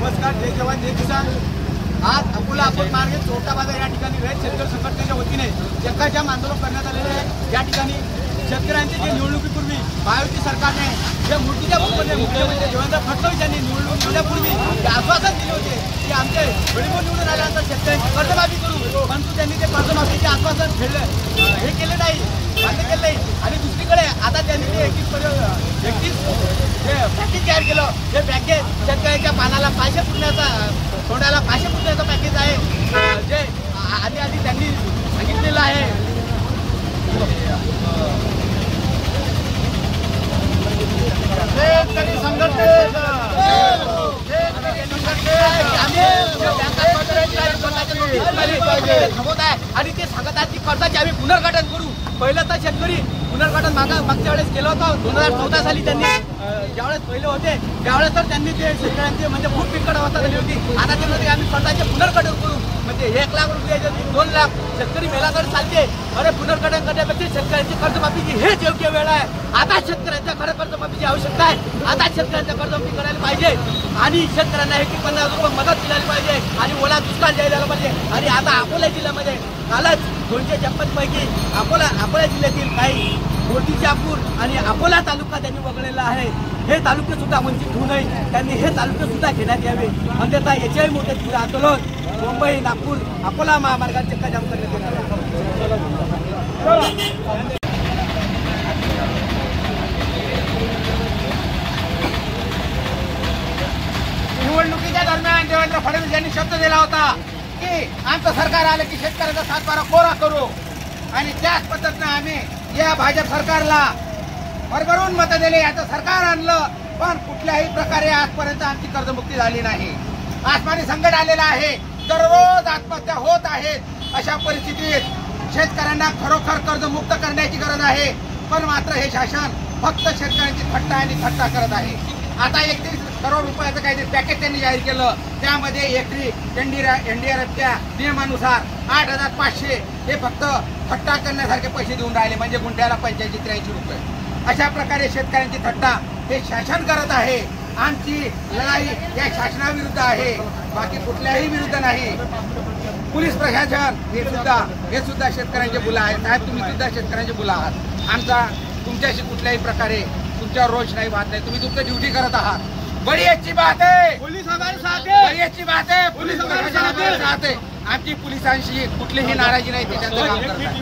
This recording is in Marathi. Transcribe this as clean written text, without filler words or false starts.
नमस्कार, जय जवान जय किसान। आज अकोला अकोट मार्गे चोरटा बाजार या ठिकाणी रयत शेतकरी संघटनेच्या वतीने चक्काजाम आंदोलन करण्यात आलेले आहे। या ठिकाणी शेतकऱ्यांचे जे निवडणुकीपूर्वी महायुती सरकारने जे मूर्तीच्या रूपामध्ये मुख्यमंत्री देवेंद्र फडणवीस यांनी निवडणूक होण्यापूर्वी जे आश्वासन दिले होते की आमचे गडीवर निवडून आल्यानंतर शेतकऱ्यांची कर्जमाफी करू, परंतु त्यांनी ते कर्जमाफीचे आश्वासन हे केले नाही, मान्य केले नाही। आणि दुसरीकडे आता त्यांनी ते 21 जे पॅकेज तयार केलं, हे पॅकेज शेतकऱ्यांच्या पानाला पाचशे फुटण्याचा तोंडाला 500 फुटण्याचं पॅकेज आहे, जे आधी त्यांनी सांगितलेलं आहे। शेतकरी संघटना आणि ते सांगत आहेत की कर्जाचे आम्ही पुनर्गठन करू। पहिलं तर शेतकरी पुनर्गठन मागच्या वेळेस केलं होतं 2014 साली त्यांनी, ज्यावेळेस पहिले होते त्यावेळेस तर त्यांनी ते शेतकऱ्यांचे म्हणजे खूप बिकट अवस्था झाली होती। आता ते म्हणते आम्ही कर्जाचे पुनर्गठन करू, म्हणजे 1 लाख रुपयाचे 2 लाख शेतकरी मेला तर चालते। अरे पुनर्गठन करण्यापेक्षा शेतकऱ्यांची कर्जमाफीची हेच योग्य वेळ आहे। आता शेतकऱ्यांच्या खरं कर्जमाफीची आवश्यकता आहे। आता शेतकऱ्यांच्या कर्जमाफी करायला पाहिजे आणि शेतकऱ्यांना 150 रुपये मदत मिळाली पाहिजे आणि ओला दुष्काळ द्यायला पाहिजे। आणि आता अकोला जिल्ह्यामध्ये कालच 256 पैकी अकोला जिल्ह्यातील काही गोटीचापूर आणि अकोला तालुका त्यांनी वगळलेला आहे। हे तालुके सुद्धा वंचित होऊ नये, त्यांनी हे तालुके सुद्धा घेण्यात यावे, अन्यथा याच्याही मोठे तीव्र आंदोलन मुंबई नागपूर अकोला महामार्गात चक्काजाम करण्यात येणार आहे। निवडणुकीच्या दरम्यान देवेंद्र फडणवीस यांनी शब्द दिला होता की आमचं सरकार आलं की शेतकऱ्याचा 7-12 कोरा करू, आणि त्याच पद्धतीने आम्ही या भाजप सरकारला भरभरून मतं दिले, याचं सरकार आणलं, पण कुठल्याही प्रकारे आजपर्यंत आमची कर्जमुक्ती झाली नाही। आसमानी संकट आलेला आहे, दररोज आत्महत्या होत आहेत। अशा परिस्थितीत शेतकऱ्यांना खरोखर कर्जमुक्त करण्याची गरज आहे, पण मात्र हे शासन फक्त शेतकऱ्यांची थट्टा आणि थट्टा करत आहे। आता 31 करोड रुपयाचं काहीतरी पॅकेज त्यांनी जाहीर केलं, त्यामध्ये एकरी एनडीआरएफच्या नियमानुसार 8,500 हे फक्त थट्टा करण्यासारखे पैसे देऊन राहिले, म्हणजे गुंठ्याला 85-83 रुपये। अशा प्रकारे शेतकऱ्यांची थट्टा हे शासन करत आहे। आमची लढाई या शासनाविरुद्ध आहे, बाकी कुठल्याही विरुद्ध नाही। पोलीस प्रशासन हे सुद्धा शेतकऱ्यांचे मुलं आहेत। साहेब, तुम्ही सुद्धा शेतकऱ्यांचे मुलं आहात। आमचा तुमच्याशी कुठल्याही प्रकारे तुमच्यावर रोष नाही वाद नाही, तुम्ही तुमची ड्युटी करत आहात। बड़ी अच्छी बात है, पुलिस हमारे साथ है, बड़ी अच्छी बात है, पुलिस हमारे साथ है। आमची पोलिसांशी कुठलीही नाराजी नाही, त्याच्यात काम करतात।